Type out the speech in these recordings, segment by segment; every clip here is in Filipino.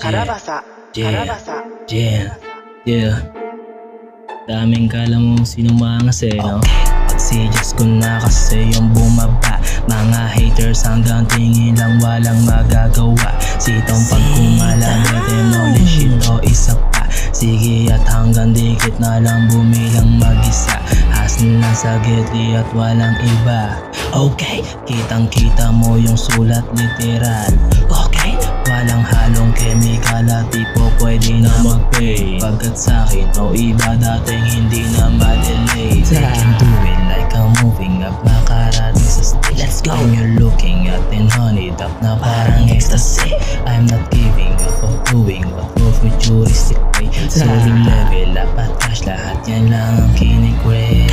Karabasa, Karabasa. Yeah. Daming kala mo sinumangas no? Pagsidyas ko na kasi yung bumaba. Mga haters hanggang tingin lang walang magagawa. Sitong pag kumalabot knowledge ito isa pa. Sige at hanggang dikit na lang bumilang mag-isa. Hasan na sa gitli at walang iba. Okay, kitang kita mo yung sulat literal. Okay, walang halong chemical at di po pwede na mag-pay. Pagkat sa'kin o iba dating hindi na ma-delay. They can do it like I'm moving up, makarating sa stage. Let's go! When you're looking at and honeyed up na parang ecstasy. I'm not giving up of doing what for futuristic way. Solo level up at cash, lahat yan lang ang kinikway.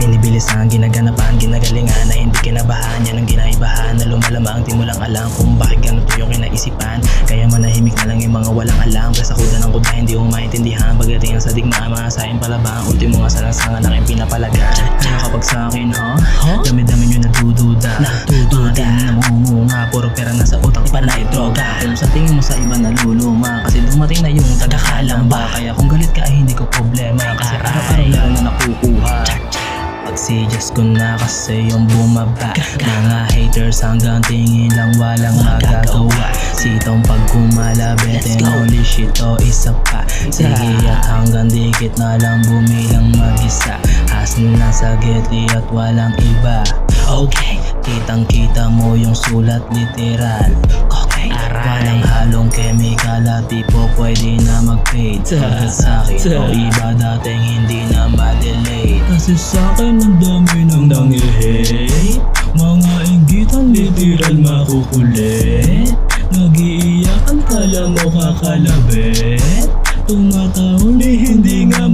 Binibilis ang ginaganapan, ginagalingan na hindi kinabahan. Yan ang ginaibahan na lumalamang di mo lang alam kung bakit ganito yung kinaisipan. Kaya manahimik na lang yung mga walang alam. Kasi kuda ng kuda hindi mo maintindihan. Pagdating sa digma, masahin palabang. Ultimo nga sa lansangan aking pinapalagan. Kaya kapag sa akin, dami-dami nyo nadududa. Mga tingin na mumunga, puro pera na sa utak, iba na droga. Pero sa tingin mo sa iba naluluma, kasi dumating na yung tagakalamba. Kaya kung galit ka ay hindi ko problema, kasi araw-araw lang na nakukuha. Pagsidyas ko na kasi yung bumaba. Mga haters hanggang tingin lang walang magagawa. Sitong pag kumalabit knowledge ito isa pa. Sige at hanggang dikit na lang bumilang mag-isa. Hasan na sa gitli at walang iba. Okay, kitang kita mo yung sulat literal. Okay, walang halong chemical at di po pwede na mag-fade. Pagkat sa'kin o iba dating hindi na ma-delay. Kasi sa'kin ang dami nang nangi-hate. Mga inggitan literal makukulit. Nag-iiyakan kala mo kakalabit. Tumataon di hindi nga